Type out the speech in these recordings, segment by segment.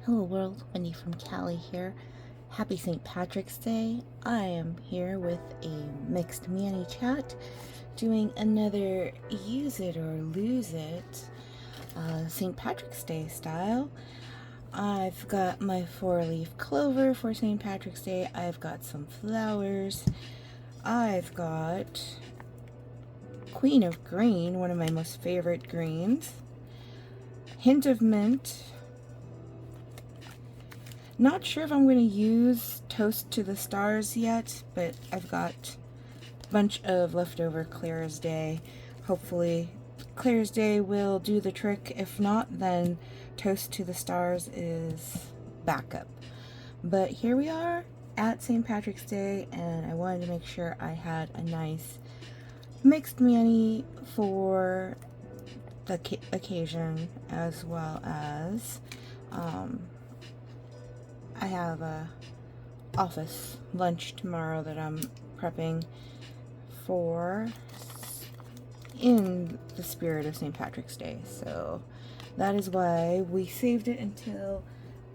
Hello world, Wendy from Cali here. Happy St. Patrick's Day. I am here with a mixed Manny chat doing another use it or lose it St. Patrick's Day style. I've got my 4-leaf clover for St. Patrick's Day. I've got some flowers. I've got Queen of Green, one of my most favorite greens. Hint of mint. Not sure if I'm going to use Toast to the Stars yet, but I've got a bunch of leftover Claire's Day. Hopefully Claire's Day will do the trick. If not, then Toast to the Stars is backup. But here we are at St. Patrick's Day, and I wanted to make sure I had a nice mixed Manny for the occasion, as well as I have a office lunch tomorrow that I'm prepping for in the spirit of St. Patrick's Day. So that is why we saved it until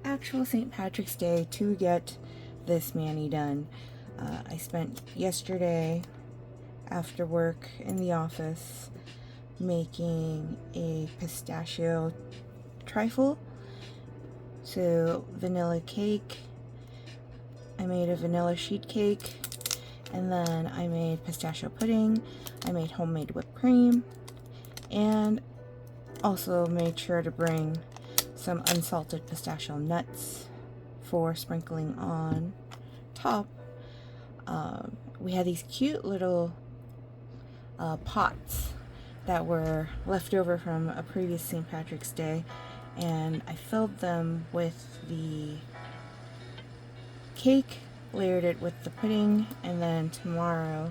actual St. Patrick's Day to get this Manny done. I spent yesterday after work in the office making a pistachio trifle. So vanilla cake, I made a vanilla sheet cake, and then I made pistachio pudding, I made homemade whipped cream, and also made sure to bring some unsalted pistachio nuts for sprinkling on top. We had these cute little pots that were left over from a previous St. Patrick's Day, and I filled them with the cake, layered it with the pudding, and then tomorrow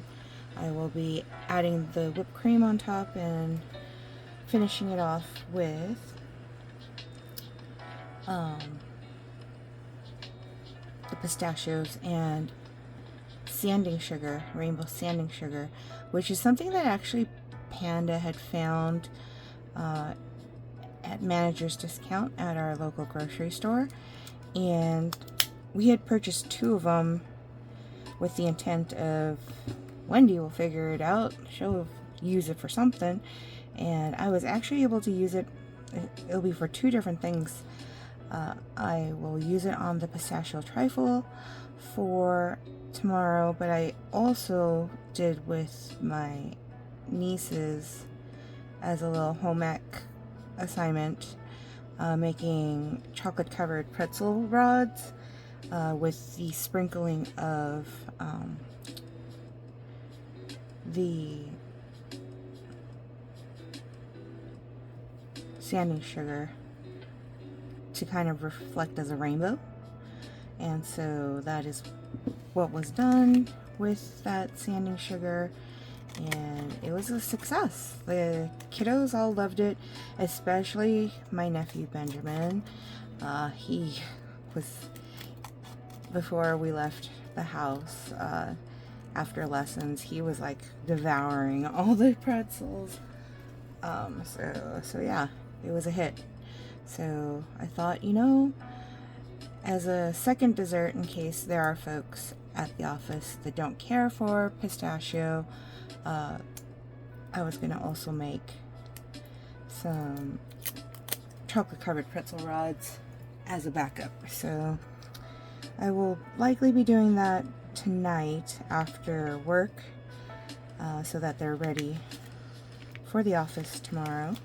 I will be adding the whipped cream on top and finishing it off with the pistachios and sanding sugar, rainbow sanding sugar, which is something that actually Panda had found at manager's discount at our local grocery store, and we had purchased 2 of them with the intent of Wendy will figure it out, she'll use it for something, and I was actually able to use it. It'll be for 2 different things. I will use it on the pistachio trifle for tomorrow, but I also did with my nieces as a little home ec assignment, making chocolate covered pretzel rods with the sprinkling of the sanding sugar to kind of reflect as a rainbow. And so that is what was done with that sanding sugar, and it was a success. The kiddos all loved it, especially my nephew Benjamin. He was, before we left the house after lessons, he was like devouring all the pretzels. So yeah, it was a hit. So I thought, as a second dessert, in case there are folks at the office that don't care for pistachio, I was going to also make some chocolate covered pretzel rods as a backup. So I will likely be doing that tonight after work, so that they're ready for the office tomorrow.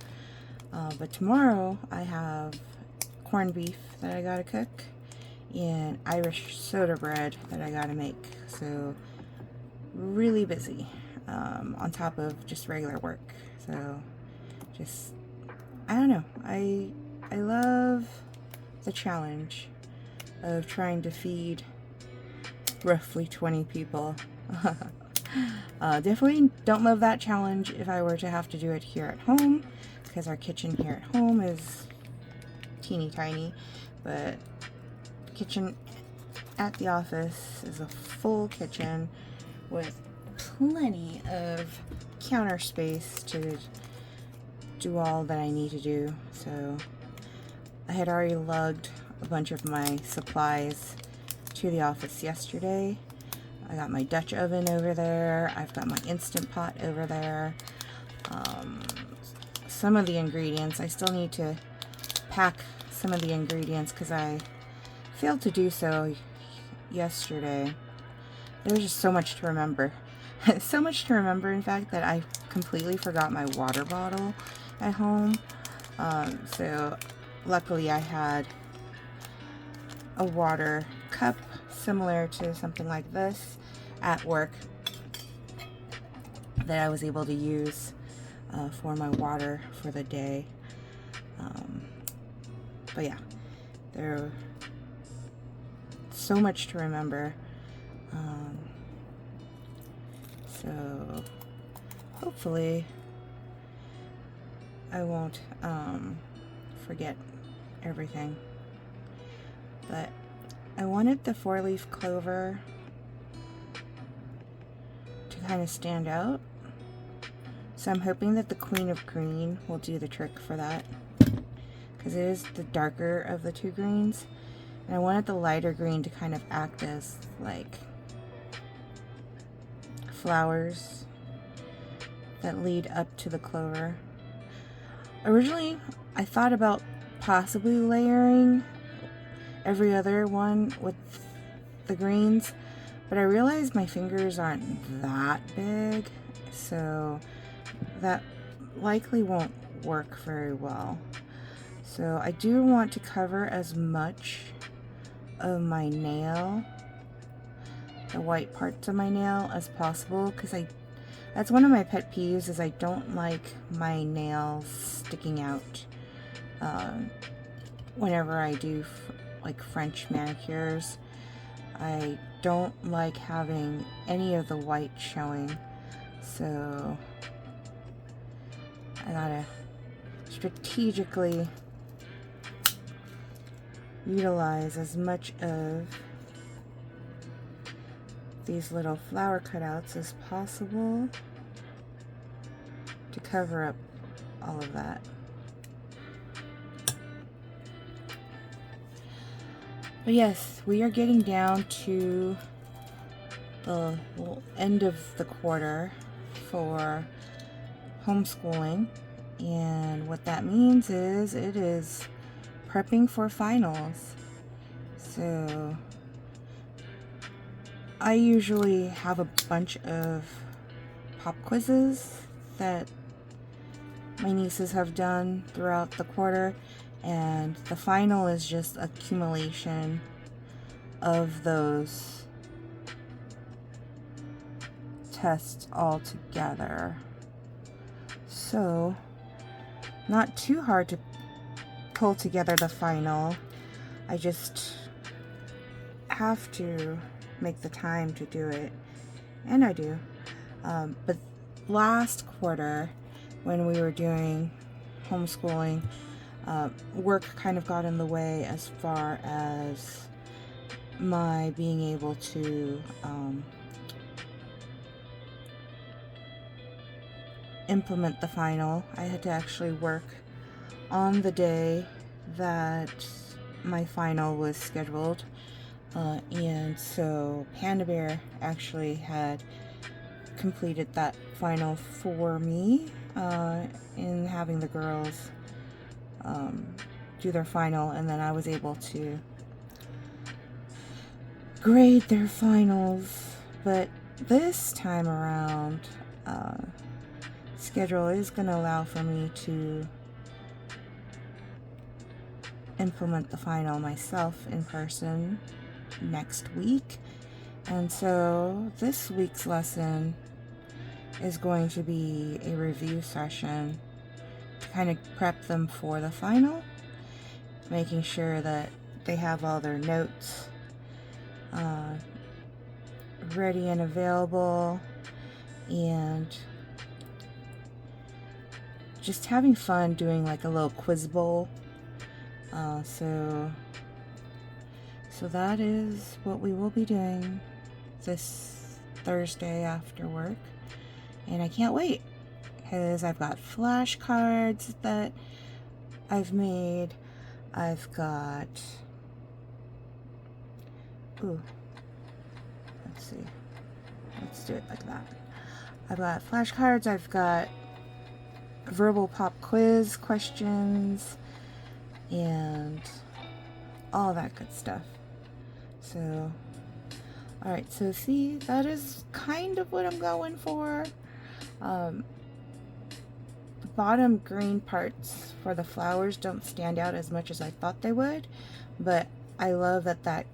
But tomorrow I have corned beef that I gotta cook and Irish soda bread that I gotta make. So really busy, on top of just regular work. So just, I don't know, I love the challenge of trying to feed roughly 20 people. Definitely don't love that challenge if I were to have to do it here at home, because our kitchen here at home is teeny tiny, but the kitchen at the office is a full kitchen with plenty of counter space to do all that I need to do. So I had already lugged a bunch of my supplies to the office yesterday. I got my Dutch oven over there. I've got my Instant Pot over there. Some of the ingredients, I still need to pack some of the ingredients because I failed to do so yesterday. There's just so much to remember. So much to remember, in fact, that I completely forgot my water bottle at home. So luckily I had a water cup similar to something like this at work that I was able to use for my water for the day. But yeah, there's so much to remember. So hopefully I won't forget everything. But I wanted the 4-leaf clover to kind of stand out. So I'm hoping that the Queen of Green will do the trick for that, because it is the darker of the two greens. And I wanted the lighter green to kind of act as like flowers that lead up to the clover. Originally, I thought about possibly layering every other one with the greens, but I realized my fingers aren't that big, so that likely won't work very well. So I do want to cover as much of my nail, the white parts of my nail, as possible, because that's one of my pet peeves, is I don't like my nails sticking out whenever I do like French manicures. I don't like having any of the white showing, so I gotta strategically utilize as much of these little flower cutouts as possible to cover up all of that. But yes, we are getting down to the end of the quarter for homeschooling, and what that means is it is prepping for finals. So I usually have a bunch of pop quizzes that my nieces have done throughout the quarter, and the final is just accumulation of those tests all together. So not too hard to pull together the final. I just have to make the time to do it, and I do. But last quarter, when we were doing homeschooling, work kind of got in the way as far as my being able to implement the final. I had to actually work on the day that my final was scheduled, and so Panda Bear actually had completed that final for me in having the girls do their final, and then I was able to grade their finals. But this time around, schedule is going to allow for me to implement the final myself in person next week. And so this week's lesson is going to be a review session to kind of prep them for the final, making sure that they have all their notes ready and available, and just having fun doing like a little quiz bowl. So that is what we will be doing this Thursday after work, and I can't wait, because I've got flashcards that I've made. I've got Ooh. Let's see. Let's do it like that. I've got flashcards. I've got verbal pop quiz questions and all that good stuff. So, alright, so see, that is kind of what I'm going for. The bottom green parts for the flowers don't stand out as much as I thought they would, but I love that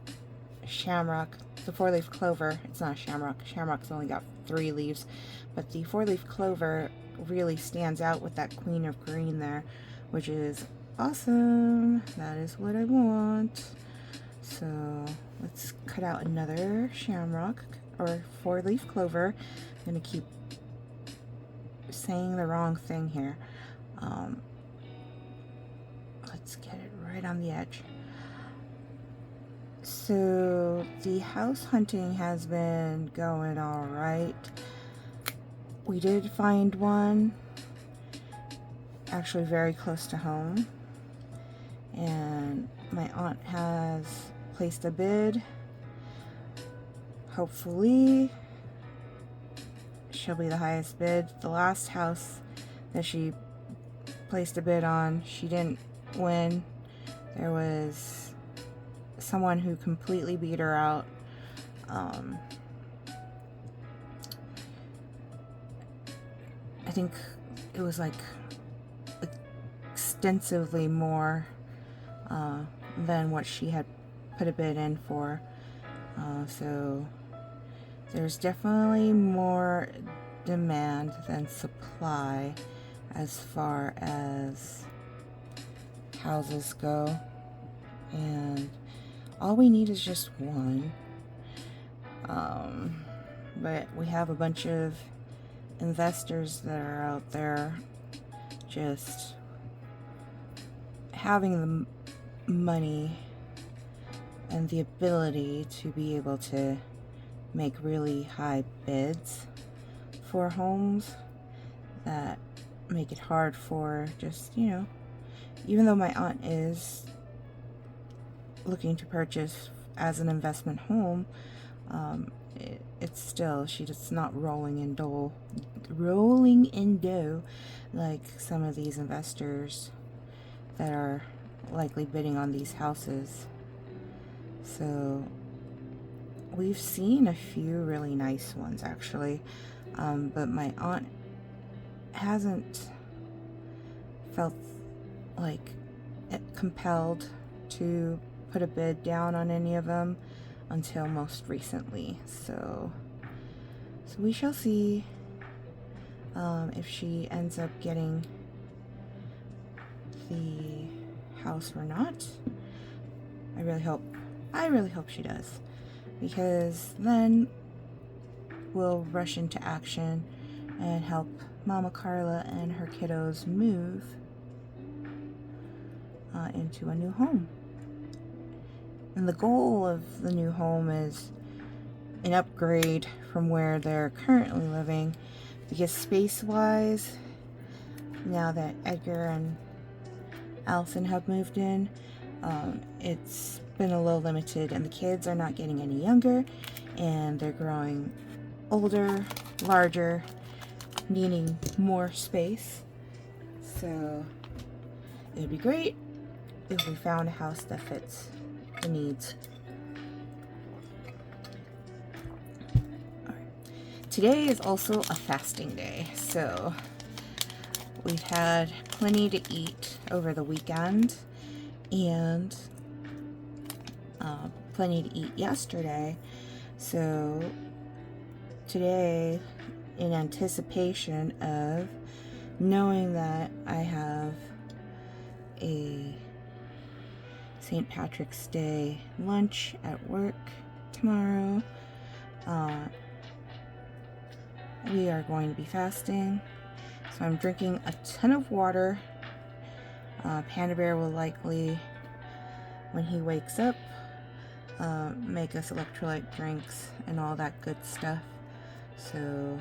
shamrock, the 4-leaf clover, it's not a shamrock, shamrock's only got 3 leaves, but the 4-leaf clover really stands out with that queen of green there, which is awesome. That is what I want. So let's cut out another shamrock or 4-leaf clover. I'm gonna keep saying the wrong thing here. Let's get it right on the edge. So the house hunting has been going all right. We did find one actually very close to home, and my aunt has placed a bid. Hopefully she'll be the highest bid. The last house that she placed a bid on, she didn't win. There was someone who completely beat her out. I think it was like extensively more than what she had put a bid in for. So there's definitely more demand than supply as far as houses go, and all we need is just one. But we have a bunch of investors that are out there just having the money and the ability to be able to make really high bids for homes that make it hard for just, you know, even though my aunt is looking to purchase as an investment home, it's still, she's not rolling in dough like some of these investors that are likely bidding on these houses. So we've seen a few really nice ones actually, but my aunt hasn't felt like compelled to put a bid down on any of them until most recently. So we shall see if she ends up getting the house or not. I really hope she does, because then we'll rush into action and help Mama Carla and her kiddos move into a new home. And the goal of the new home is an upgrade from where they're currently living, because space-wise, now that Edgar and Allison have moved in, it's been a little limited, and the kids are not getting any younger, and they're growing older, larger, needing more space. So it would be great if we found a house that fits the needs. Today is also a fasting day, so we've had plenty to eat over the weekend, and plenty to eat yesterday. So today, in anticipation of knowing that I have a St. Patrick's Day lunch at work tomorrow, we are going to be fasting. So I'm drinking a ton of water. Panda Bear will likely, when he wakes up, make us electrolyte drinks and all that good stuff. So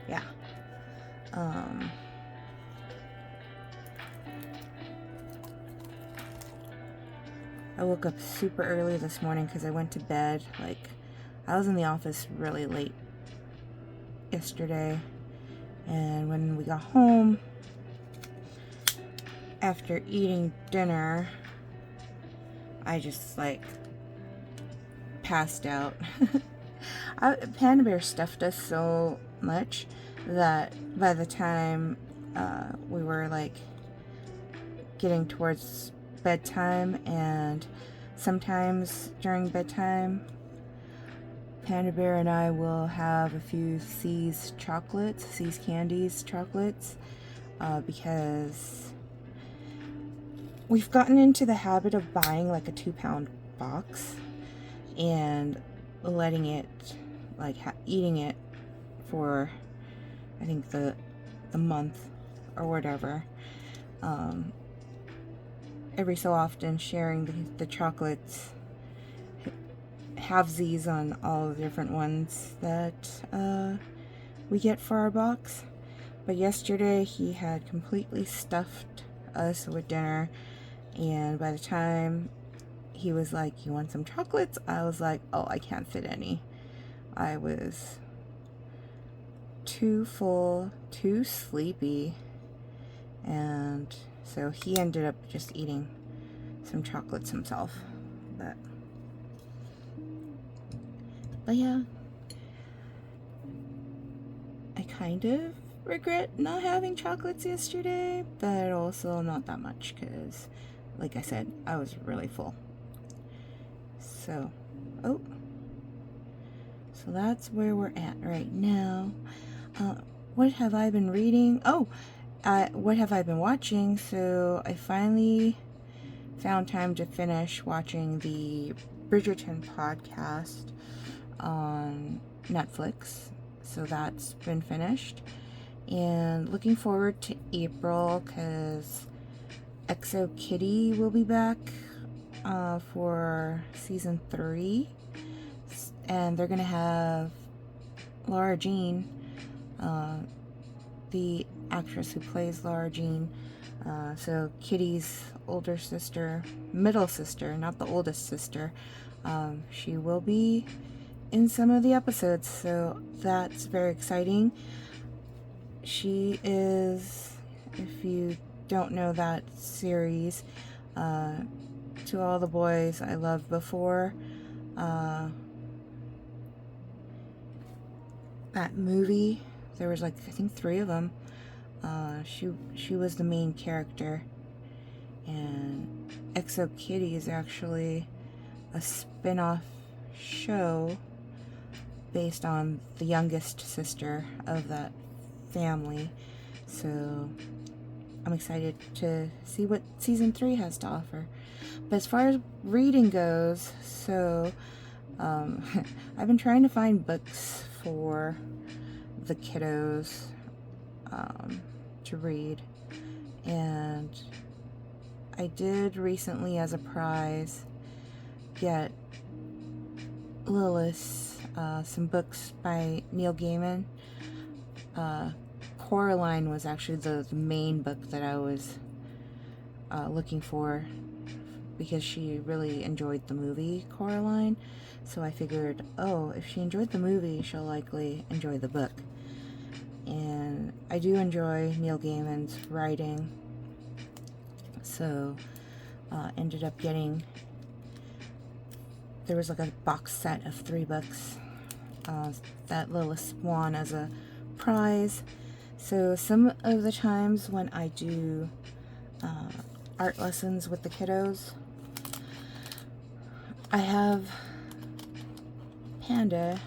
yeah. I woke up super early this morning because I went to bed. Like, I was in the office really late yesterday. And when we got home, after eating dinner, I just, like, passed out. Panda Bear stuffed us so much that by the time we were, like, getting towards bedtime, and sometimes during bedtime, Panda Bear and I will have a few C's Candies chocolates, because we've gotten into the habit of buying like a 2-pound box and letting it, like, eating it for, I think, the month or whatever. Every so often sharing the chocolates, halvesies on all the different ones that we get for our box. But yesterday he had completely stuffed us with dinner, and by the time he was like, "You want some chocolates?" I was like, "Oh, I can't fit any." I was too full, too sleepy, and so he ended up just eating some chocolates himself. But yeah, I kind of regret not having chocolates yesterday, but also not that much because, like I said, I was really full. So that's where we're at right now. What have I been reading? What have I been watching? So I finally found time to finish watching the Bridgerton podcast on Netflix. So that's been finished. And looking forward to April because XO Kitty will be back for season 3. And they're going to have Laura Jean, the actress who plays Laura Jean. So Kitty's older sister, middle sister, not the oldest sister. She will be in some of the episodes, so that's very exciting. She is, if you don't know that series, To All the Boys I Loved Before, that movie, there was like, I think 3 of them. She was the main character, and XO Kitty is actually a spin-off show based on the youngest sister of that family. So I'm excited to see what season 3 has to offer. But as far as reading goes, so I've been trying to find books for the kiddos to read, and I did recently, as a prize, get Lilith some books by Neil Gaiman. Coraline was actually the main book that I was looking for because she really enjoyed the movie Coraline. So I figured, if she enjoyed the movie, she'll likely enjoy the book. And I do enjoy Neil Gaiman's writing. So ended up getting, there was like a box set of 3 books that Lilith won as a prize. So some of the times when I do art lessons with the kiddos, I have Panda,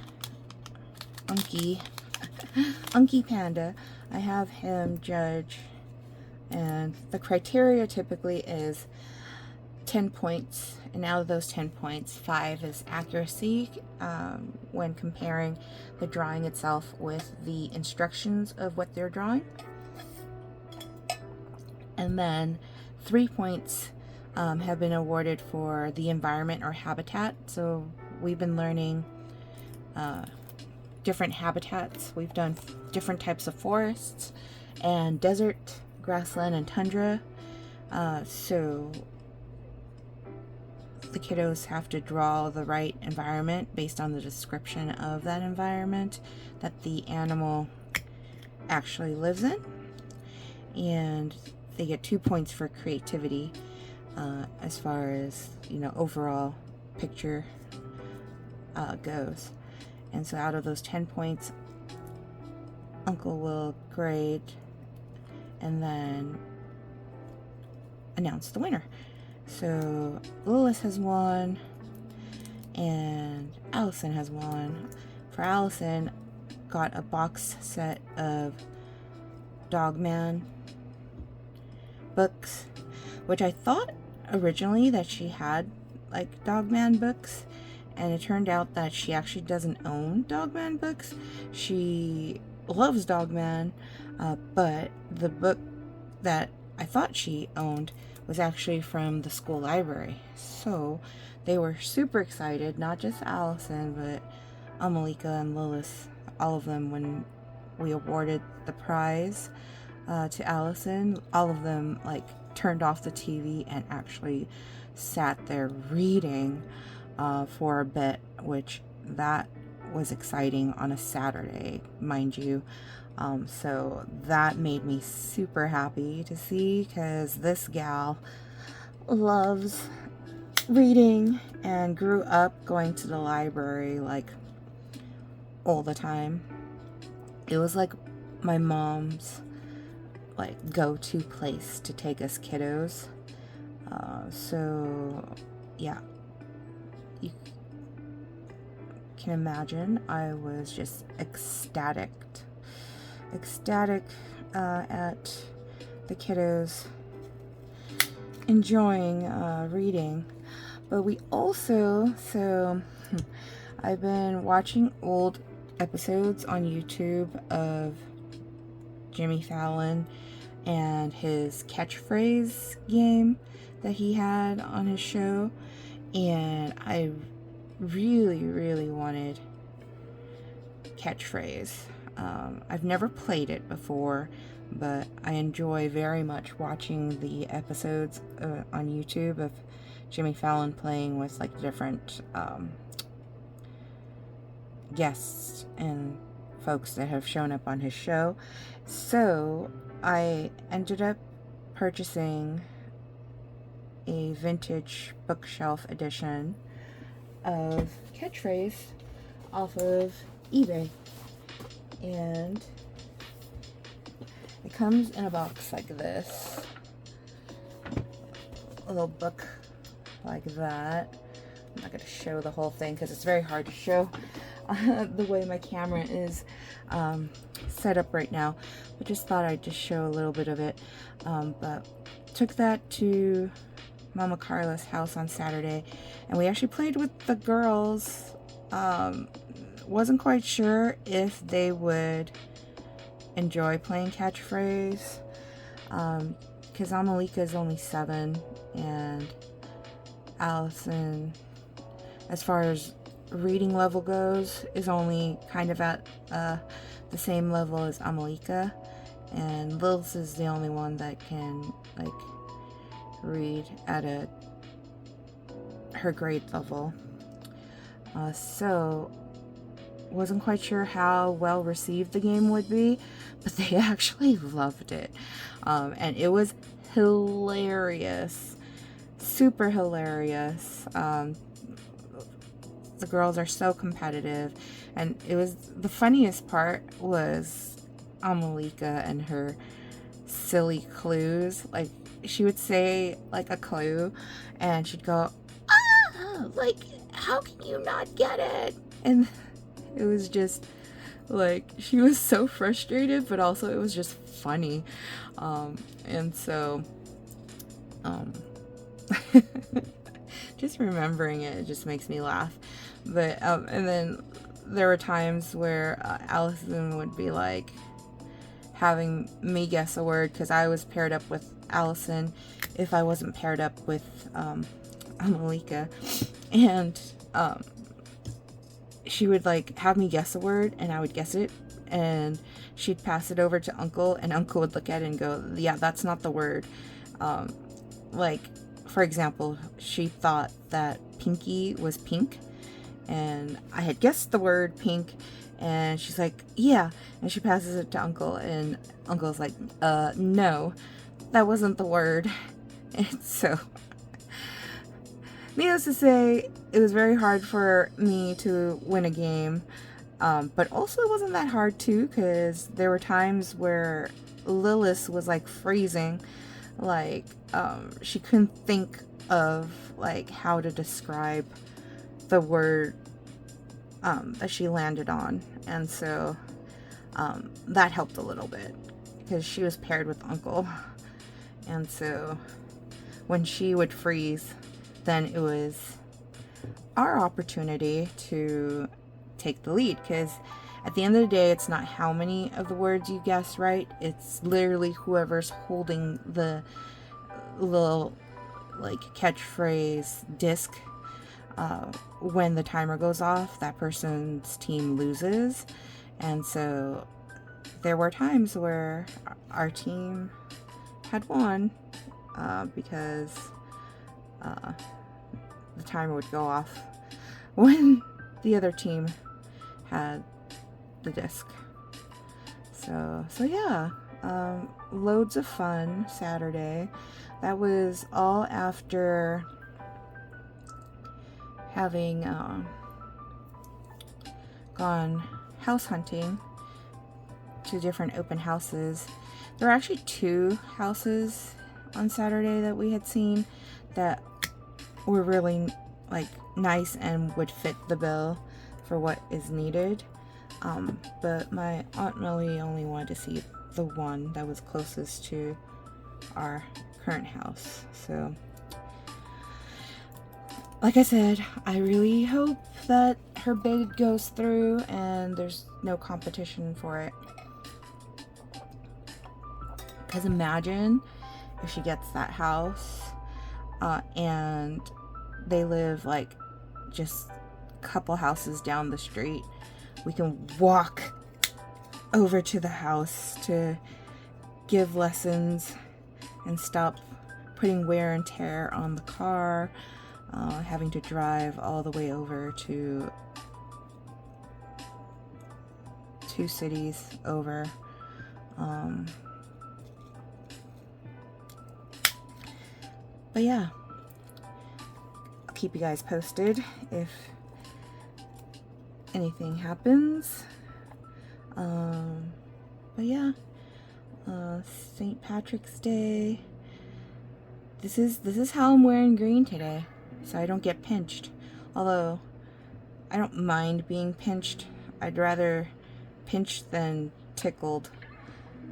Unky Panda, I have him judge, and the criteria typically is 10 points, and out of those 10 points, 5 is accuracy when comparing the drawing itself with the instructions of what they're drawing, and then 3 points have been awarded for the environment or habitat. So we've been learning different habitats. We've done different types of forests and desert, grassland, and tundra. So the kiddos have to draw the right environment based on the description of that environment that the animal actually lives in. And they get 2 points for creativity as far as, overall picture goes. And so out of those 10 points, Uncle will grade and then announce the winner. So Lilith has won and Allison has won. For Allison, got a box set of Dogman books, which I thought originally that she had like Dogman books, and it turned out that she actually doesn't own Dogman books. She loves Dogman, but the book that I thought she owned was actually from the school library. So they were super excited, not just Allison, but Amalika and Lilith, all of them, when we awarded the prize to Allison. All of them like turned off the TV and actually sat there reading for a bit, which that was exciting on a Saturday, mind you. So that made me super happy to see, because this gal loves reading and grew up going to the library like all the time. It was like my mom's like go-to place to take us kiddos. So yeah, you can imagine I was just ecstatic at the kiddos enjoying reading. But we also, I've been watching old episodes on YouTube of Jimmy Fallon and his catchphrase game that he had on his show, and I really wanted catchphrase. I've never played it before, but I enjoy very much watching the episodes on YouTube of Jimmy Fallon playing with like different guests and folks that have shown up on his show. So I ended up purchasing a vintage bookshelf edition of catchphrase off of eBay, and it comes in a box like this, a little book like that. I'm not going to show the whole thing because it's very hard to show the way my camera is set up right now, but just thought I'd just show a little bit of it. But took that to Mama Carla's house on Saturday, and we actually played with the girls. Wasn't quite sure if they would enjoy playing catchphrase, because Amalika is only 7 and Allison, as far as reading level goes, is only kind of at the same level as Amalika, and Lilith is the only one that can like read at her grade level. So wasn't quite sure how well received the game would be, but they actually loved it, and it was hilarious, super hilarious. The girls are so competitive, and it was, the funniest part was Amalika and her silly clues. Like, she would say like a clue and she'd go, like, how can you not get it? And it was just like, she was so frustrated, but also it was just funny. And so just remembering it just makes me laugh. But and then there were times where Allison would be like having me guess a word, because I was paired up with Allison if I wasn't paired up with Amalika, and she would like have me guess a word and I would guess it, and she'd pass it over to Uncle, and Uncle would look at it and go, yeah, that's not the word. Like for example, she thought that Pinky was pink, and I had guessed the word pink, and she's like, yeah, and she passes it to Uncle, and Uncle's like, no, that wasn't the word. And so, needless to say, it was very hard for me to win a game, but also it wasn't that hard too, because there were times where Lilith was like freezing, like she couldn't think of like how to describe the word that she landed on, and so that helped a little bit because she was paired with Uncle, and so when she would freeze, then it was our opportunity to take the lead, because at the end of the day, it's not how many of the words you guess right, it's literally whoever's holding the little like catchphrase disc. When the timer goes off, that person's team loses, and so there were times where our team had won because the timer would go off when the other team had the disc. So yeah, loads of fun Saturday. That was all after having gone house hunting to different open houses. There were actually 2 houses on Saturday that we had seen that were really like nice and would fit the bill for what is needed. But my Aunt Millie only wanted to see the one that was closest to our current house. So, like I said, I really hope that her bid goes through and there's no competition for it. Because imagine if she gets that house and they live like just a couple houses down the street. We can walk over to the house to give lessons and stop putting wear and tear on the car, having to drive all the way over to 2 cities over. But yeah, I'll keep you guys posted if anything happens. But yeah, St. Patrick's Day. This is how I'm wearing green today, so I don't get pinched. Although I don't mind being pinched. I'd rather pinched than tickled.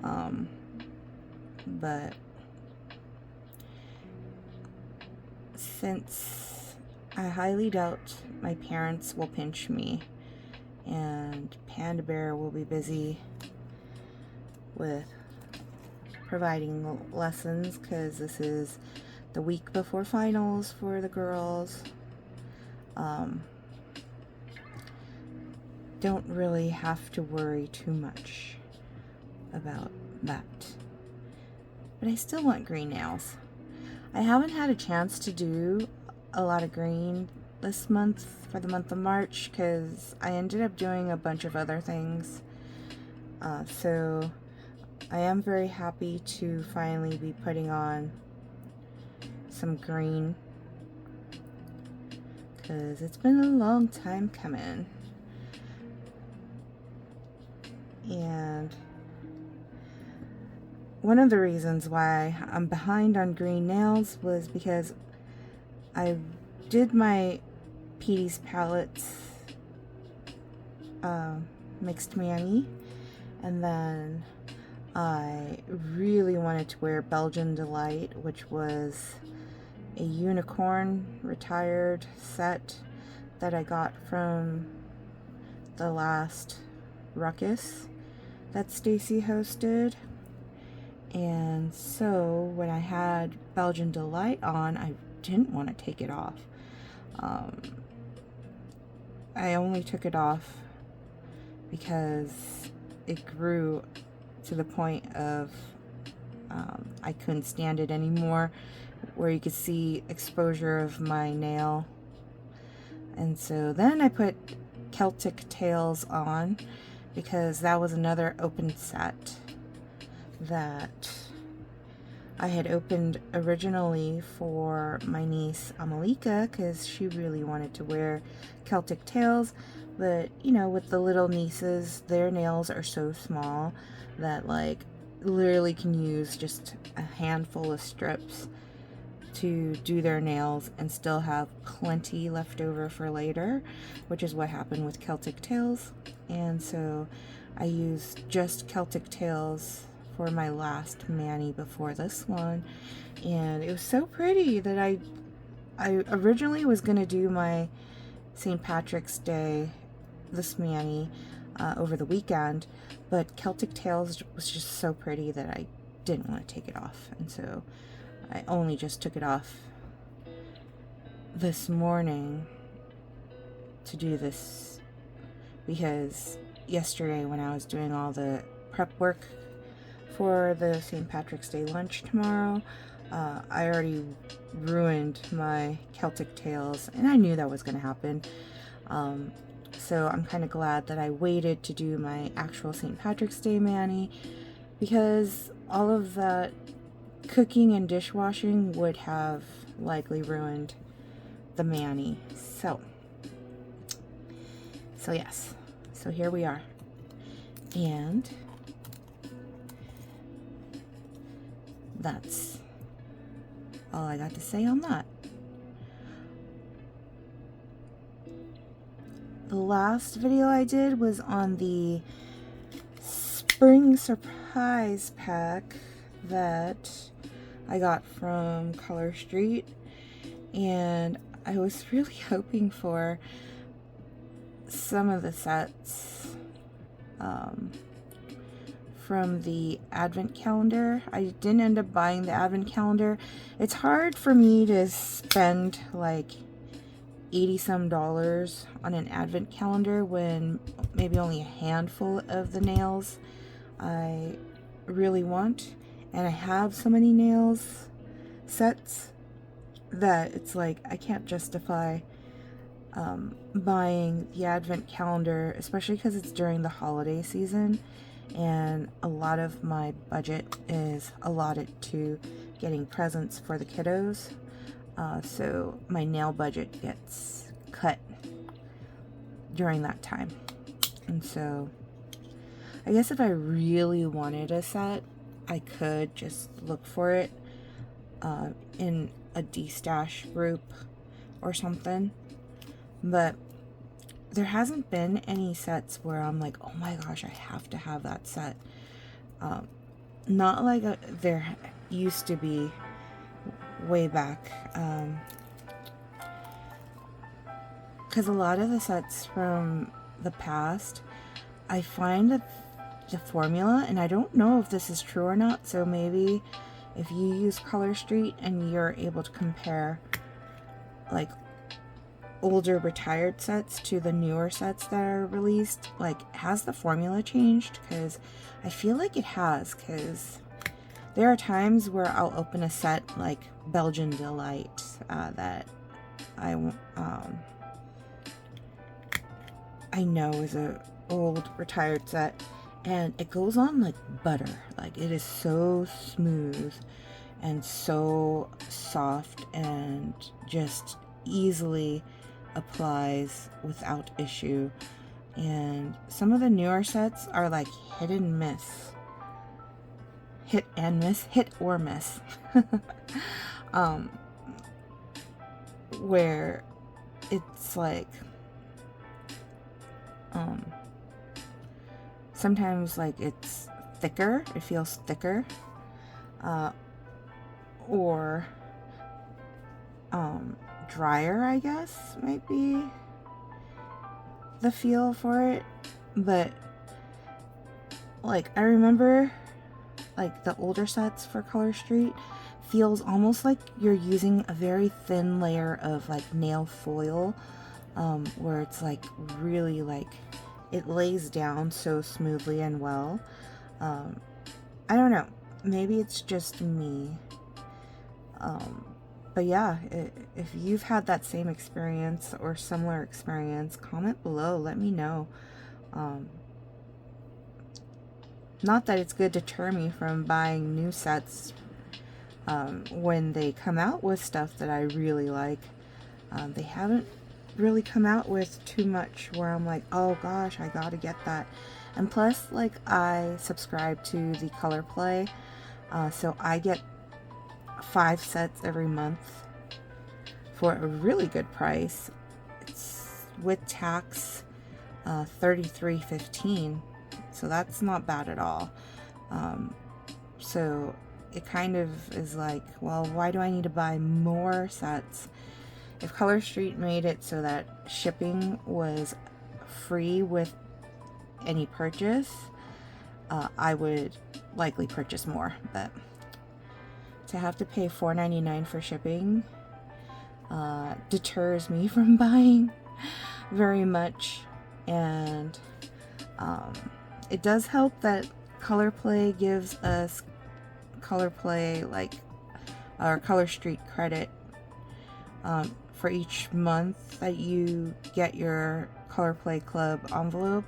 But since I highly doubt my parents will pinch me, and Panda Bear will be busy with providing lessons because this is the week before finals for the girls. Don't really have to worry too much about that. But I still want green nails. I haven't had a chance to do a lot of green this month for the month of March because I ended up doing a bunch of other things. So I am very happy to finally be putting on some green because it's been a long time coming. And one of the reasons why I'm behind on green nails was because I did my Petey's palettes mixed mani, and then I really wanted to wear Belgian Delight, which was a unicorn retired set that I got from the last ruckus that Stacy hosted. And so when I had Belgian Delight on, I didn't want to take it off. I only took it off because it grew to the point of I couldn't stand it anymore, where you could see exposure of my nail. And so then I put Celtic Tales on, because that was another open set that I had opened originally for my niece Amalika, because she really wanted to wear Celtic Tales. But you know, with the little nieces, their nails are so small that like literally can use just a handful of strips to do their nails and still have plenty left over for later, which is what happened with Celtic Tales. And so I used just Celtic Tales for my last mani before this one, and it was so pretty that I originally was gonna do my St. Patrick's Day this mani over the weekend, but Celtic Tales was just so pretty that I didn't want to take it off, and so I only just took it off this morning to do this, because yesterday when I was doing all the prep work for the St. Patrick's Day lunch tomorrow, I already ruined my Celtic Tales, and I knew that was going to happen. So I'm kind of glad that I waited to do my actual St. Patrick's Day mani, because all of that cooking and dishwashing would have likely ruined the mani. So yes, so here we are, and that's all I got to say on that. The last video I did was on the spring surprise pack that I got from Color Street, and I was really hoping for some of the sets from the advent calendar. I didn't end up buying the advent calendar. It's hard for me to spend like $80 some on an advent calendar when maybe only a handful of the nails I really want, and I have so many nails sets that it's like I can't justify buying the advent calendar, especially because it's during the holiday season and a lot of my budget is allotted to getting presents for the kiddos. So my nail budget gets cut during that time. And so I guess if I really wanted a set, I could just look for it in a D-stash group or something. But there hasn't been any sets where I'm like, oh my gosh, I have to have that set. Not like there used to be way back. Because a lot of the sets from the past, I find that the formula, and I don't know if this is true or not, so maybe if you use Color Street and you're able to compare like older retired sets to the newer sets that are released, like, has the formula changed? Because I feel like it has, because there are times where I'll open a set like Belgian Delight that I know is a old retired set, and it goes on like butter. Like, it is so smooth and so soft and just easily applies without issue. And some of the newer sets are like hit and miss. Hit or miss. Where it's like sometimes like it's thicker, it feels thicker, or drier, I guess, might be the feel for it. But like, I remember like the older sets for Color Street feels almost like you're using a very thin layer of like nail foil, where it's like really like it lays down so smoothly and well. I don't know, maybe it's just me, But yeah, if you've had that same experience or similar experience, comment below, let me know. Not that it's going to deter me from buying new sets when they come out with stuff that I really like. They haven't really come out with too much where I'm like, oh gosh, I gotta get that. And plus, like, I subscribe to the Color Play, so I get 5 sets every month for a really good price. It's with tax, $33.15, so that's not bad at all. So it kind of is like, well, why do I need to buy more sets? If Color Street made it so that shipping was free with any purchase, I would likely purchase more. But to have to pay $4.99 for shipping deters me from buying very much. And it does help that Color Play gives us Color Play, like, or Color Street credit for each month that you get your Color Play Club envelope.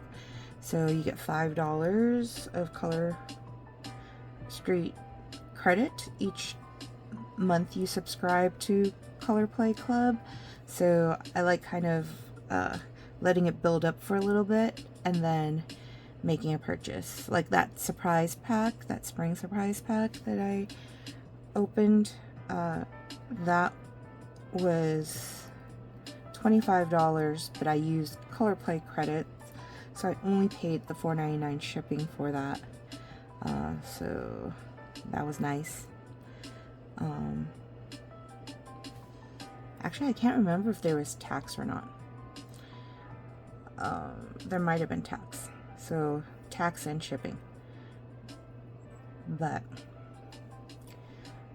So you get $5 of Color Street credit each month you subscribe to Color Play Club. So I like kind of letting it build up for a little bit and then making a purchase. Like that surprise pack, that spring surprise pack that I opened, that was $25, but I used Color Play credits, so I only paid the $4.99 shipping for that. So that was nice. Actually, I can't remember if there was tax or not. There might have been tax. So tax and shipping. But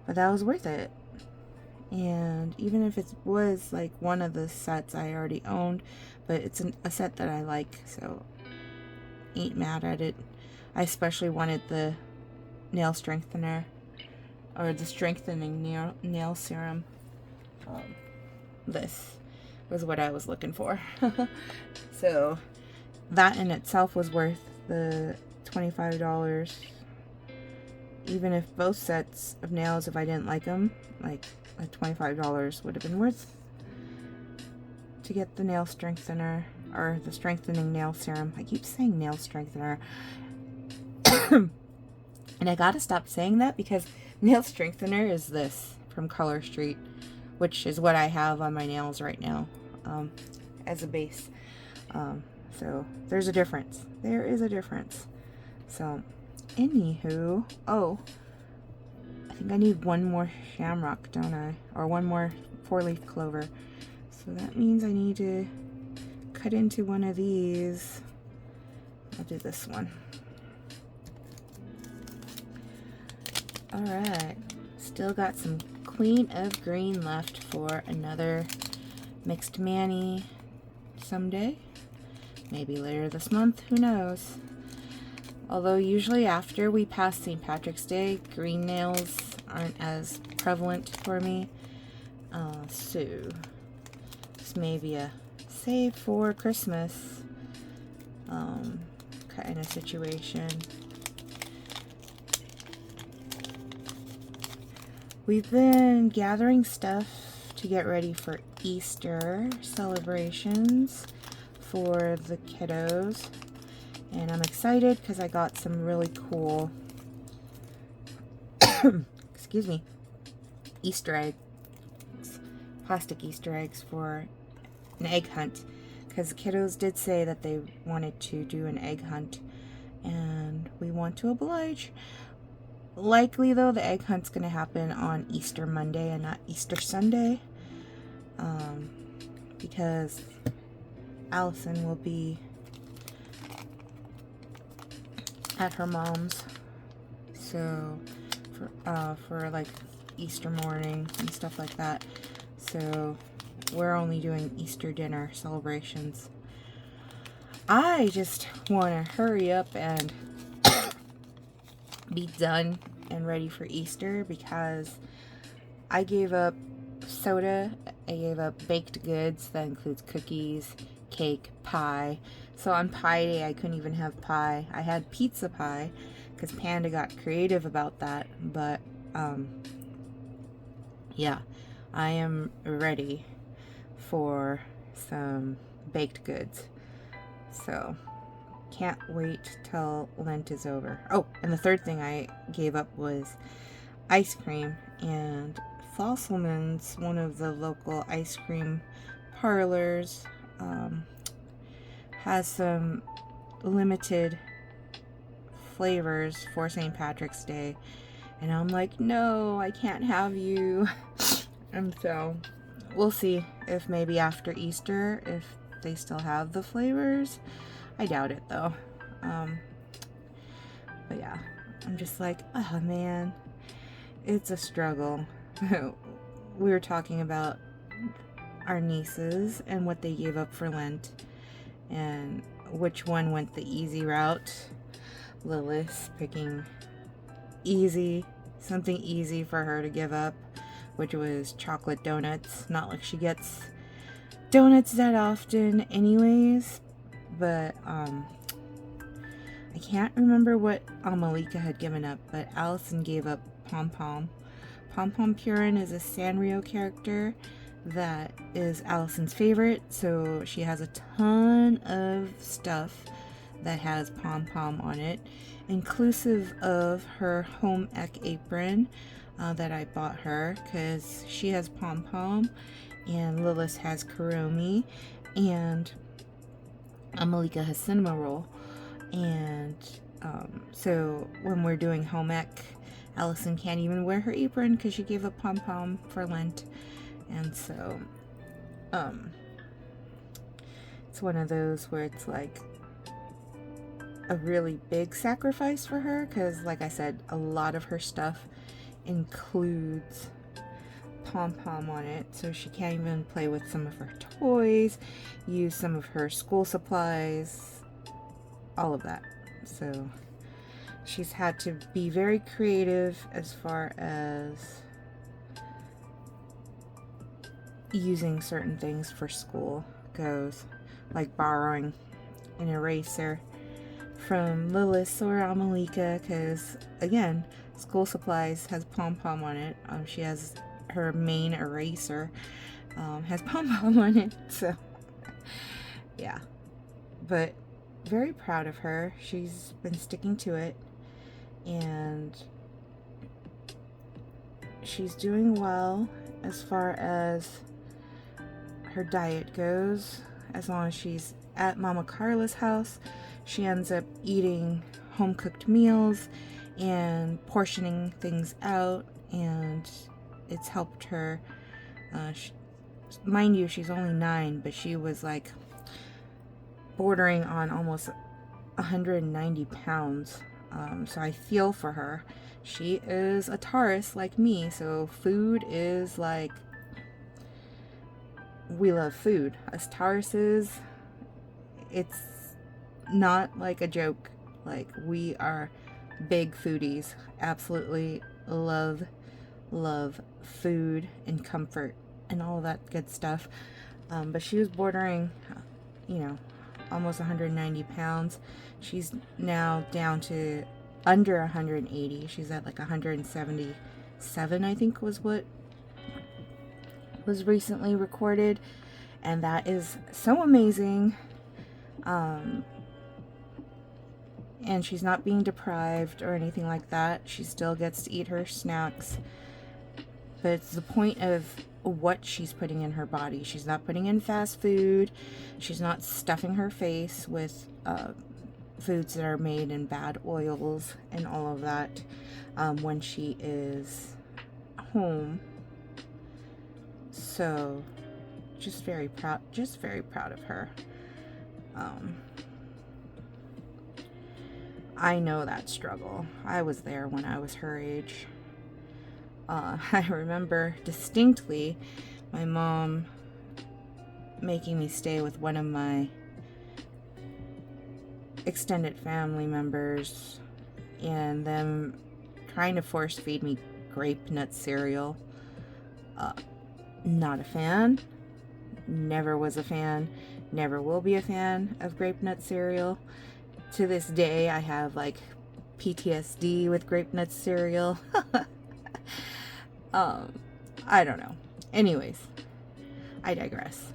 that was worth it. And even if it was like one of the sets I already owned, but it's a set that I like, so ain't mad at it. I especially wanted the nail strengthener, or the strengthening nail serum. This was what I was looking for. So that in itself was worth the $25. Even if both sets of nails, if I didn't like them, like $25 would have been worth to get the nail strengthener, or the strengthening nail serum. I keep saying nail strengthener. And I gotta stop saying that, because nail strengthener is this from Color Street, which is what I have on my nails right now, as a base. So there's a difference. There is a difference. So anywho, oh, I think I need one more shamrock, don't I? Or one more 4-leaf clover. So that means I need to cut into one of these. I'll do this one. Alright, still got some Queen of Green left for another mixed mani someday. Maybe later this month, who knows. Although usually after we pass St. Patrick's Day, green nails aren't as prevalent for me. So this may be a save for Christmas kind of situation. We've been gathering stuff to get ready for Easter celebrations for the kiddos. And I'm excited because I got some really cool, excuse me, Easter eggs, plastic Easter eggs for an egg hunt. Because the kiddos did say that they wanted to do an egg hunt, and we want to oblige. Likely though, the egg hunt's going to happen on Easter Monday and not Easter Sunday, because Allison will be at her mom's, so for like Easter morning and stuff like that. So we're only doing Easter dinner celebrations. I just want to hurry up and be done and ready for Easter, because I gave up soda, I gave up baked goods, that includes cookies, cake, pie. So on Pie Day, I couldn't even have pie. I had pizza pie because Panda got creative about that. But yeah, I am ready for some baked goods. So can't wait till Lent is over. Oh, and the third thing I gave up was ice cream. And Fosselman's, one of the local ice cream parlors, has some limited flavors for St. Patrick's Day. And I'm like, no, I can't have you. And so we'll see if maybe after Easter, if they still have the flavors. I doubt it though. But yeah, I'm just like, oh man, it's a struggle. We were talking about our nieces and what they gave up for Lent and which one went the easy route. Lilith picking something easy for her to give up, which was chocolate donuts. Not like she gets donuts that often anyways, but I can't remember what Amalika had given up, but Allison gave up Pom Pom. Pom Pom Purin is a Sanrio character that is Allison's favorite, so she has a ton of stuff that has Pom Pom on it, inclusive of her home ec apron that I bought her because she has Pom Pom and Lilith has Kuromi and Amalika has Cinema Roll. And so when we're doing home ec, Allison can't even wear her apron because she gave up Pom Pom for Lent. And so it's one of those where it's like a really big sacrifice for her because, like I said, a lot of her stuff includes Pom Pom on it, so she can't even play with some of her toys, use some of her school supplies, all of that. So she's had to be very creative as far as using certain things for school goes, like borrowing an eraser from Lilith or Amalika, because again, school supplies has Pom Pom on it. She has her main eraser has Pom Pom on it, so yeah. But very proud of her. She's been sticking to it, and she's doing well as far as her diet goes. As long as she's at Mama Carla's house, she ends up eating home-cooked meals and portioning things out, and it's helped her. Mind you, she's only 9, but she was like bordering on almost 190 pounds. So I feel for her. She is a Taurus like me, so food is like, we love food. As Tauruses, it's not like a joke. Like, we are big foodies. Absolutely love food and comfort and all that good stuff. But she was bordering, almost 190 pounds. She's now down to under 180. She's at like 177, I think was what was recently recorded. And that is so amazing. And she's not being deprived or anything like that. She still gets to eat her snacks. But it's the point of what she's putting in her body. She's not putting in fast food. She's not stuffing her face with foods that are made in bad oils and all of that when she is home. So just very proud of her. I know that struggle. I was there when I was her age. I remember distinctly my mom making me stay with one of my extended family members and them trying to force feed me grape nut cereal. Not a fan. Never was a fan. Never will be a fan of grape nut cereal. To this day, I have like PTSD with grape nut cereal. I don't know. Anyways, I digress.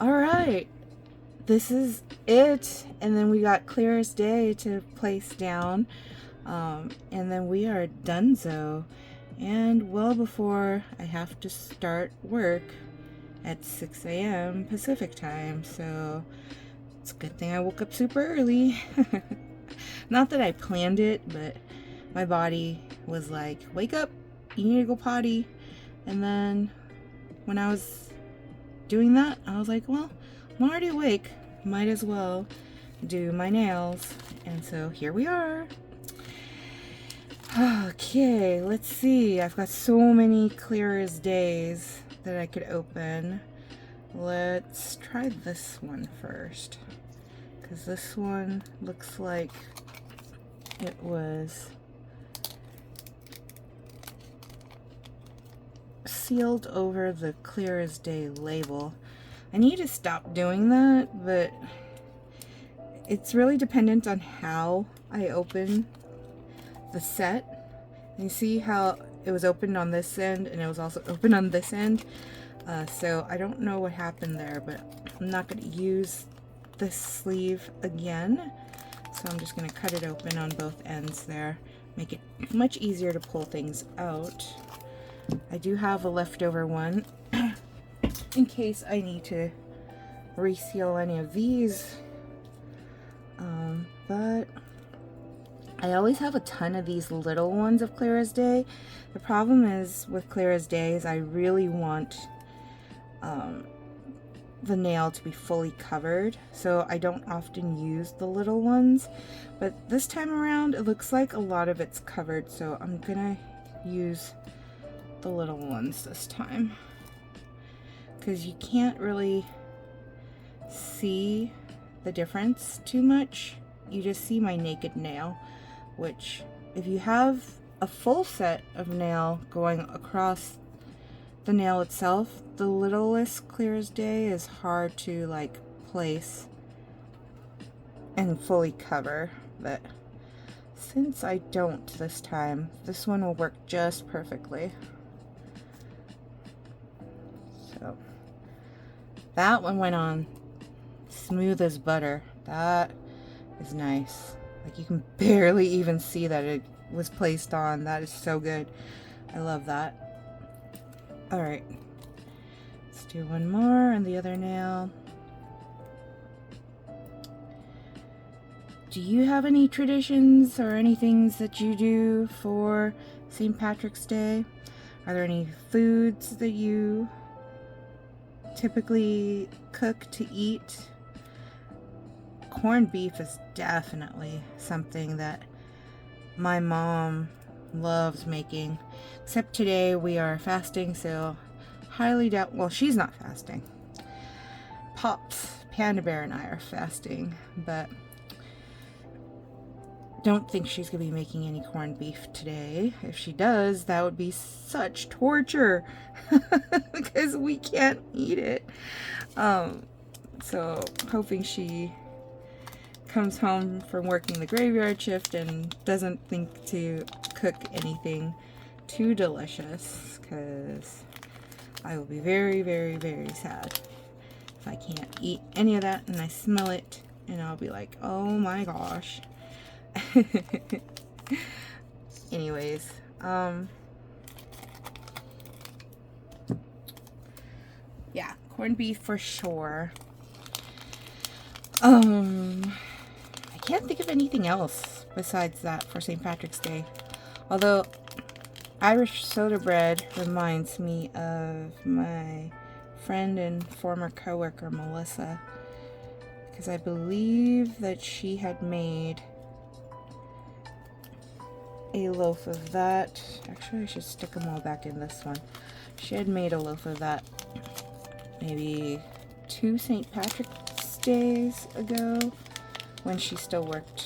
Alright. This is it. And then we got Clear as Day to place down. And then we are donezo. And well before I have to start work at 6 a.m. Pacific time. So it's a good thing I woke up super early. Not that I planned it, but my body was like, wake up, you need to go potty. And then when I was doing that, I was like, well, I'm already awake, might as well do my nails. And so here we are. Okay, let's see. I've got so many Clear as Days that I could open. Let's try this one first, because this one looks like it was sealed over the Clear as Day label. I need to stop doing that, but it's really dependent on how I open the set. And you see how it was opened on this end and it was also open on this end. So I don't know what happened there, but I'm not going to use this sleeve again. So I'm just going to cut it open on both ends there. Make it much easier to pull things out. I do have a leftover one in case I need to reseal any of these. But I always have a ton of these little ones of Clear as Day. The problem is with Clear as Day is I really want the nail to be fully covered, so I don't often use the little ones. But this time around, it looks like a lot of it's covered, so I'm gonna use the little ones this time, because you can't really see the difference too much. You just see my naked nail, which if you have a full set of nail going across the nail itself, the littlest Clear as Day is hard to like place and fully cover. But since I don't this time, this one will work just perfectly. So that one went on smooth as butter. That is nice. Like, you can barely even see that it was placed on. That is so good. I love that. Alright, let's do one more on the other nail. Do you have any traditions or any things that you do for St. Patrick's Day? Are there any foods that you typically cook to eat? Corned beef is definitely something that my mom loves making. Except today we are fasting, so highly doubt, well, she's not fasting. Pops, Panda Bear, and I are fasting, but don't think she's gonna be making any corned beef today. If she does, that would be such torture because we can't eat it. So hoping she comes home from working the graveyard shift and doesn't think to cook anything too delicious, because I will be very, very, very sad if I can't eat any of that and I smell it and I'll be like, oh my gosh. Anyways, yeah, corned beef for sure. I can't think of anything else besides that for St. Patrick's Day. Although Irish soda bread reminds me of my friend and former coworker Melissa, because I believe that she had made a loaf of that. Actually, I should stick them all back in this one. She had made a loaf of that maybe 2 St. Patrick's Days ago when she still worked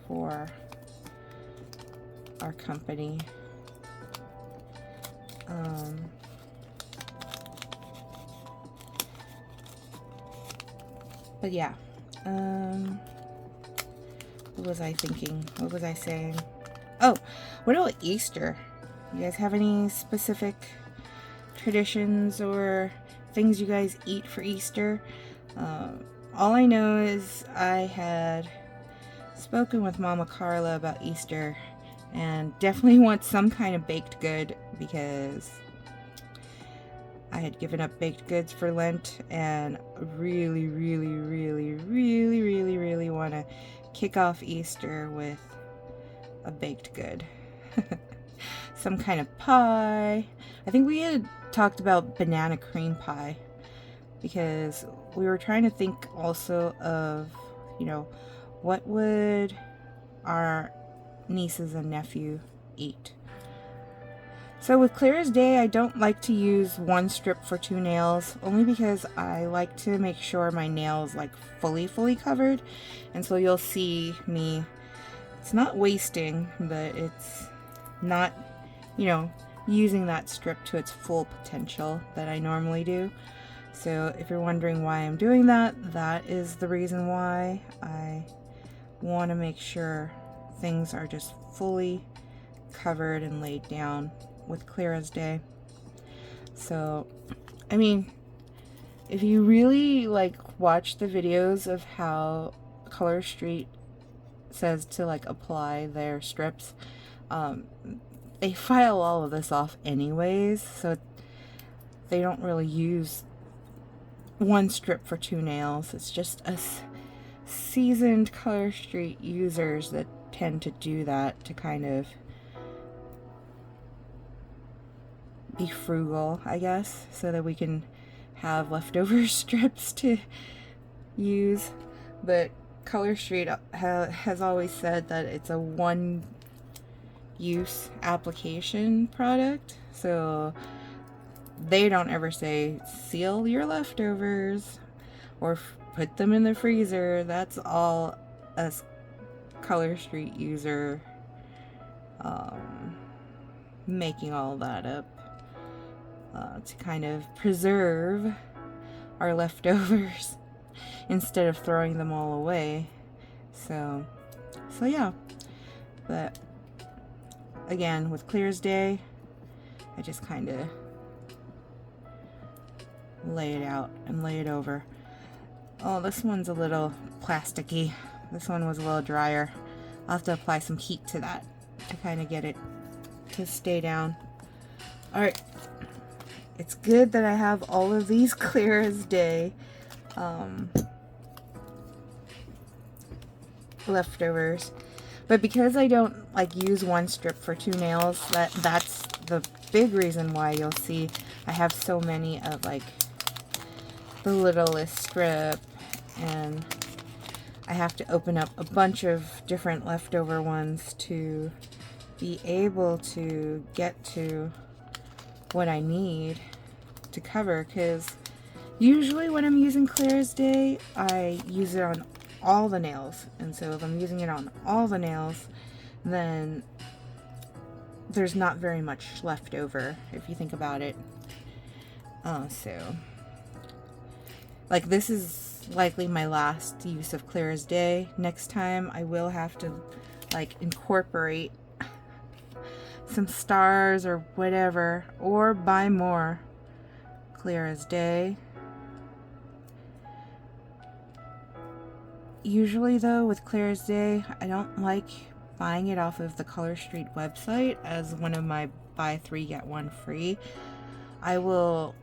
for our company. But yeah, what was I thinking? What was I saying? Oh, what about Easter? You guys have any specific traditions or things you guys eat for Easter? All I know is I had spoken with Mama Carla about Easter and definitely want some kind of baked good because I had given up baked goods for Lent and really want to kick off Easter with a baked good. Some kind of pie. I think we had talked about banana cream pie because we were trying to think also of, you know, what would our nieces and nephew eat. So with clear as day, I don't like to use one strip for 2 nails, only because I like to make sure my nails like fully covered. And so you'll see me, it's not wasting, but it's not, you know, using that strip to its full potential that I normally do. So if you're wondering why I'm doing that, that is the reason why. I want to make sure things are just fully covered and laid down with clear as day. So, I mean, if you really like watch the videos of how Color Street says to like apply their strips, they file all of this off anyways, so they don't really use one strip for 2 nails. It's just us seasoned Color Street users that tend to do that to kind of be frugal, I guess, so that we can have leftover strips to use. But Color Street has always said that it's a one-use application product, so they don't ever say seal your leftovers or put them in the freezer. That's all us Color Street user making all that up to kind of preserve our leftovers instead of throwing them all away. So yeah. But again, with clear as day, I just kind of lay it out and lay it over. Oh, this one's a little plasticky. This one was a little drier. I'll have to apply some heat to that to kind of get it to stay down. Alright, it's good that I have all of these clear as day leftovers, but because I don't like use one strip for 2 nails, that's the big reason why you'll see I have so many of like the littlest strip, and I have to open up a bunch of different leftover ones to be able to get to what I need to cover, because usually when I'm using clear as day, I use it on all the nails, and so if I'm using it on all the nails, then there's not very much left over if you think about it. So like this is likely my last use of clear as day. Next time I will have to like incorporate some stars or whatever, or buy more clear as day. Usually though, with clear as day, I don't like buying it off of the Color Street website as one of my buy 3 get 1 free. I will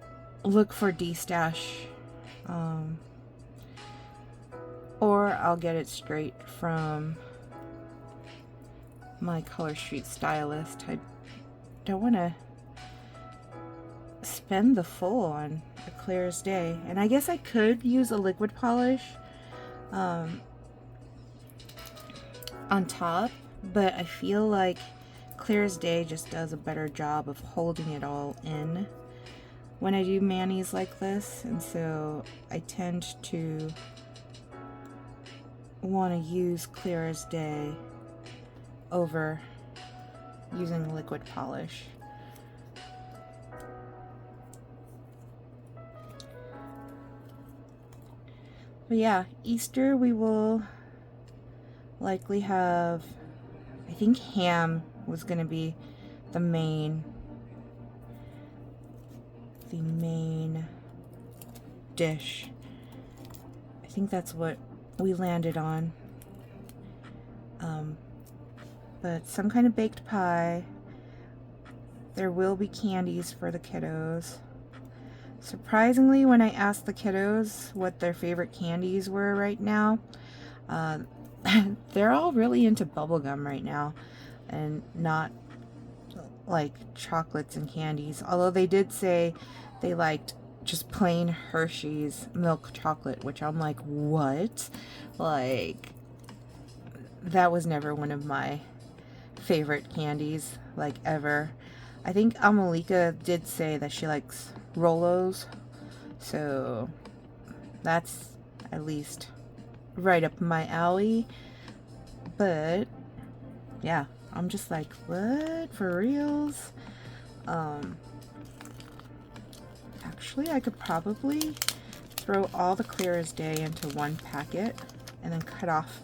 look for D-Stash, or I'll get it straight from my Color Street stylist. I don't want to spend the full on a clear as day, and I guess I could use a liquid polish on top, but I feel like clear as day just does a better job of holding it all in when I do manis like this, and so I tend to want to use clear as day over using liquid polish. But yeah, Easter we will likely have, I think ham was gonna be the main dish. I think that's what we landed on. But some kind of baked pie. There will be candies for the kiddos. Surprisingly, when I asked the kiddos what their favorite candies were right now, they're all really into bubblegum right now and not like chocolates and candies. Although they did say they liked just plain Hershey's milk chocolate, which I'm like, what? Like, that was never one of my favorite candies, like, ever. I think Amalika did say that she likes Rolos, so that's at least right up my alley. But yeah, I'm just like, what? For reals? Actually, I could probably throw all the Clear as Day into one packet and then cut off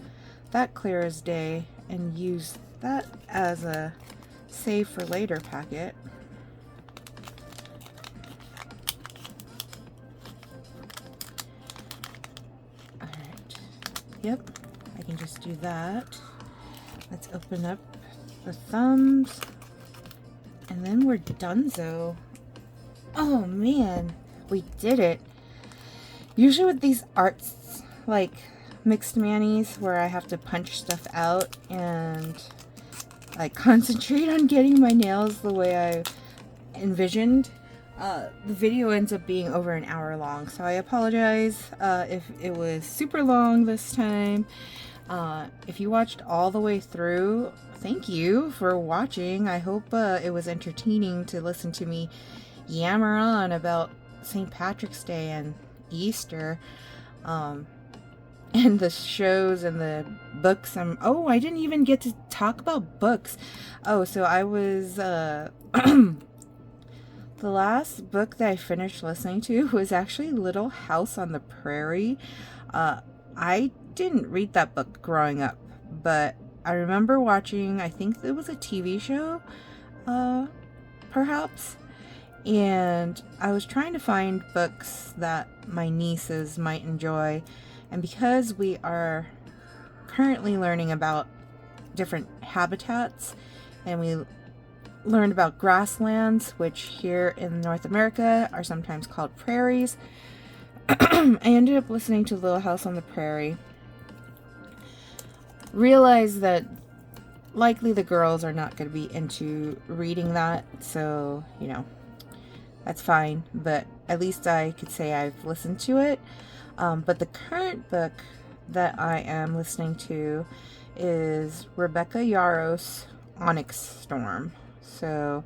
that Clear as Day and use that as a save for later packet. Alright, yep, I can just do that. Let's open up the thumbs and then we're donezo. Oh man, we did it. Usually with these arts, like mixed manis, where I have to punch stuff out and like concentrate on getting my nails the way I envisioned, the video ends up being over an hour long, so I apologize if it was super long this time. If you watched all the way through, thank you for watching. I hope it was entertaining to listen to me yammer on about St. Patrick's Day and Easter, and the shows and the books. Oh, I didn't even get to talk about books. Oh, so I was the last book that I finished listening to was actually Little House on the Prairie. I didn't read that book growing up, but I remember watching, I think it was a TV show, perhaps. And I was trying to find books that my nieces might enjoy. And because we are currently learning about different habitats, and we learned about grasslands, which here in North America are sometimes called prairies, I ended up listening to Little House on the Prairie. Realized that likely the girls are not going to be into reading that, so, you know, that's fine, but at least I could say I've listened to it. But the current book that I am listening to is Rebecca Yarros' Onyx Storm. So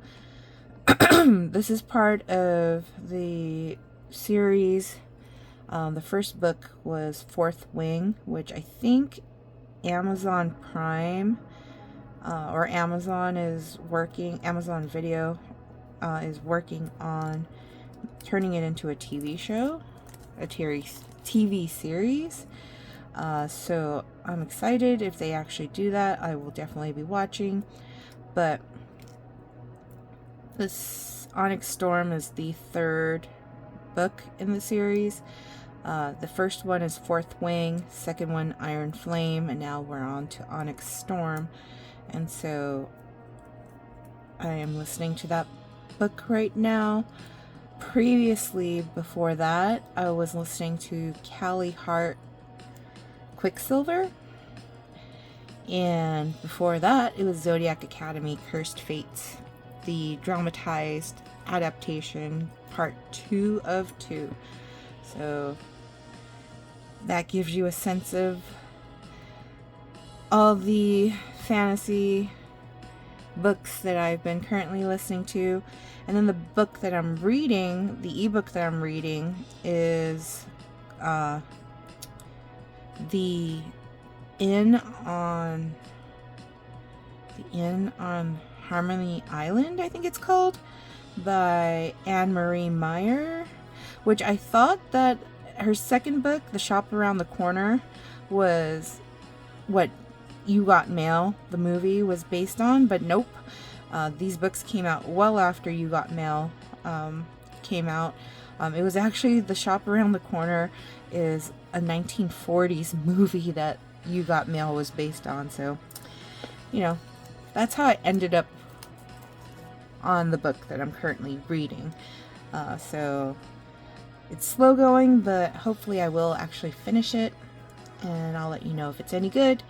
this is part of the series. The first book was Fourth Wing, which I think Amazon Prime or Amazon Video is working on turning it into a TV show, a TV series. So I'm excited. If they actually do that, I will definitely be watching. But this Onyx Storm is the third book in the series. The first one is Fourth Wing, second one Iron Flame, and now we're on to Onyx Storm. And so I am listening to that book right now. Previously, before that, I was listening to Callie Hart Quicksilver, and before that it was Zodiac Academy Cursed Fates, the dramatized adaptation, part 2 of 2. So that gives you a sense of all the fantasy books that I've been currently listening to. And then the book that I'm reading, the ebook that I'm reading, is the Inn on Harmony Island, I think it's called, by Anne Marie Meyer, which I thought that her second book, The Shop Around the Corner, was what You Got Mail, the movie, was based on, but nope. These books came out well after You Got Mail came out. It was actually The Shop Around the Corner is a 1940s movie that You Got Mail was based on. So, you know, that's how I ended up on the book that I'm currently reading. So it's slow going, but hopefully I will actually finish it, and I'll let you know if it's any good.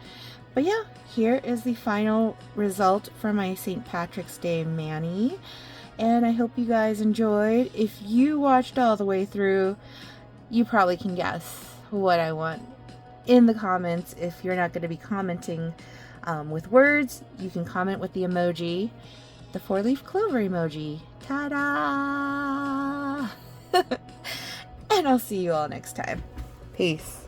But yeah, here is the final result for my St. Patrick's Day mani, and I hope you guys enjoyed. If you watched all the way through, you probably can guess what I want in the comments. If you're not going to be commenting with words, you can comment with the emoji, the 4-leaf clover emoji. Ta-da! And I'll see you all next time. Peace.